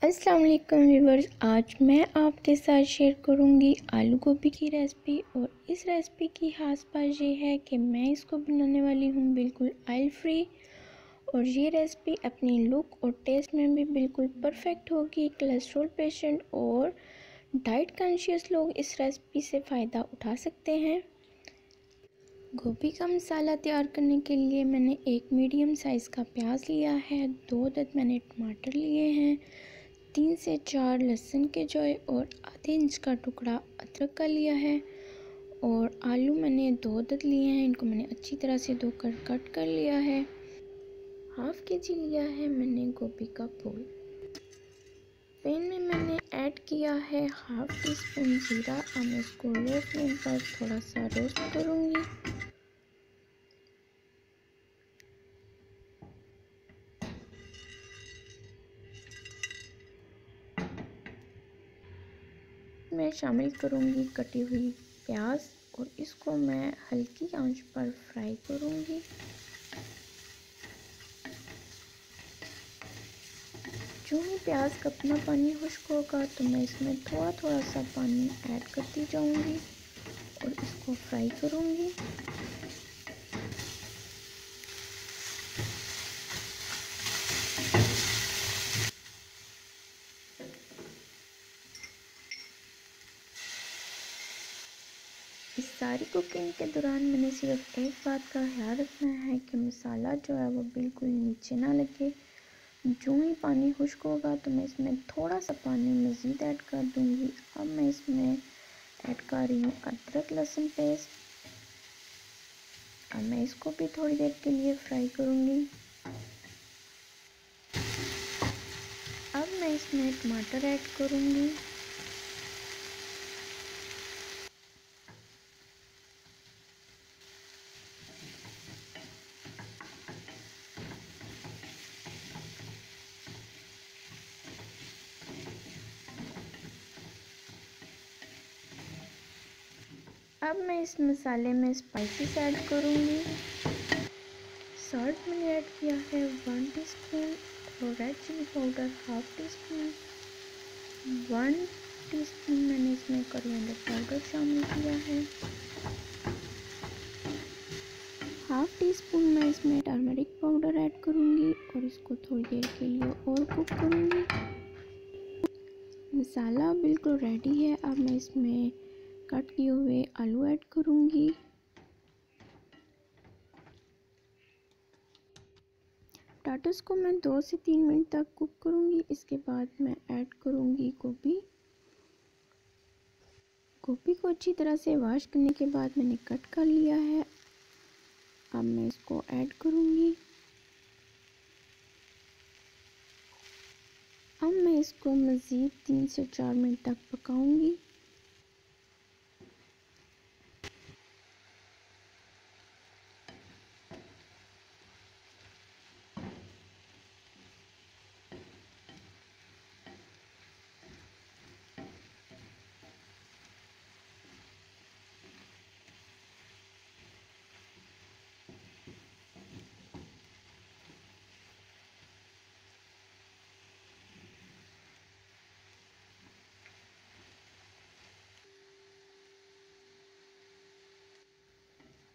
अस्सलाम वालेकुम व्यूवर्स, आज मैं आपके साथ शेयर करूंगी आलू गोभी की रेसिपी। और इस रेसिपी की ख़ास बात ये है कि मैं इसको बनाने वाली हूँ बिल्कुल ऑयल फ्री। और ये रेसिपी अपनी लुक और टेस्ट में भी बिल्कुल परफेक्ट होगी। कोलेस्ट्रॉल पेशेंट और डाइट कॉन्शियस लोग इस रेसिपी से फ़ायदा उठा सकते हैं। गोभी का मसाला तैयार करने के लिए मैंने एक मीडियम साइज़ का प्याज लिया है, 2 अदद मैंने टमाटर लिए हैं, 3 से 4 लहसुन के जोए और आधे इंच का टुकड़ा अदरक का लिया है। और आलू मैंने 2 अदद लिए हैं, इनको मैंने अच्छी तरह से धोकर कट कर लिया है। हाफ के जी लिया है मैंने गोभी का फूल। पैन में मैंने ऐड किया है हाफ टी स्पून ज़ीरा। अब मैं इसको लो फ्लेम पर थोड़ा सा रोस्ट करूँगी। मैं शामिल करूँगी कटी हुई प्याज और इसको मैं हल्की आंच पर फ्राई करूँगी। जो ही प्याज का अपना पानी खुश्क होगा तो मैं इसमें थोड़ा थोड़ा सा पानी ऐड करती जाऊँगी और इसको फ्राई करूँगी। इस सारी कुकिंग के दौरान मैंने सिर्फ एक बात का ख्याल रखना है कि मसाला जो है वो बिल्कुल नीचे ना लगे। जो ही पानी खुश्क होगा तो मैं इसमें थोड़ा सा पानी मज़ीद ऐड कर दूँगी। अब मैं इसमें ऐड कर रही हूँ अदरक लहसुन पेस्ट। अब मैं इसको भी थोड़ी देर के लिए फ्राई करूँगी। अब मैं इसमें टमाटर ऐड करूँगी। अब मैं इस मसाले में स्पाइसेस ऐड करूँगी। सॉल्ट मैंने ऐड किया है 1 टीस्पून और red chilli powder half teaspoon. 1 teaspoon मैंने इसमें कोरिएंडर पाउडर शामिल किया है। हाफ टी स्पून मैं इसमें टर्मरिक पाउडर ऐड करूँगी और इसको थोड़ी देर के लिए और कुक करूँगी। मसाला बिल्कुल रेडी है। अब मैं इसमें कट किए हुए आलू ऐड करूँगी। टमाटर्स को मैं 2 से 3 मिनट तक कुक करूँगी। इसके बाद मैं ऐड करूँगी गोभी। गोभी को अच्छी तरह से वॉश करने के बाद मैंने कट कर लिया है। अब मैं इसको ऐड करूँगी। अब मैं इसको मज़ीद 3 से 4 मिनट तक पकाऊँगी।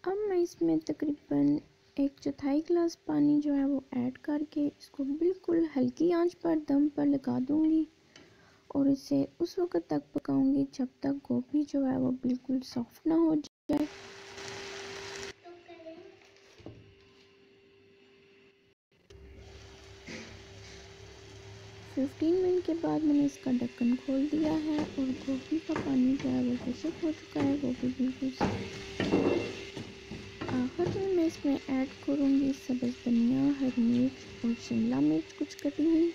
अब मैं इसमें तकरीबन 1/4 गिलास पानी जो है वो ऐड करके इसको बिल्कुल हल्की आंच पर दम पर लगा दूंगी और इसे उस वक्त तक पकाऊंगी जब तक गोभी जो है वो बिल्कुल सॉफ्ट ना हो जाए। फिफ्टीन मिनट के बाद मैंने इसका ढक्कन खोल दिया है और गोभी का पानी जो है वो खुश्क हो चुका है। गोभी बिल्कुल आखिर में मैं इसमें ऐड करूँगी सब्ज़ धनिया, हरी मिर्च और शिमला मिर्च कुछ कटी हुई।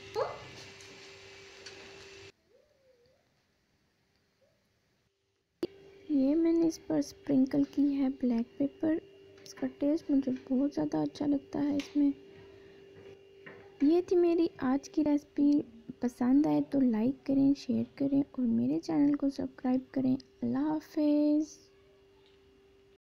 ये मैंने इस पर स्प्रिंकल की है ब्लैक पेपर। इसका टेस्ट मुझे बहुत ज़्यादा अच्छा लगता है इसमें। ये थी मेरी आज की रेसिपी। पसंद आए तो लाइक करें, शेयर करें और मेरे चैनल को सब्सक्राइब करें। अल्लाह हाफिज़।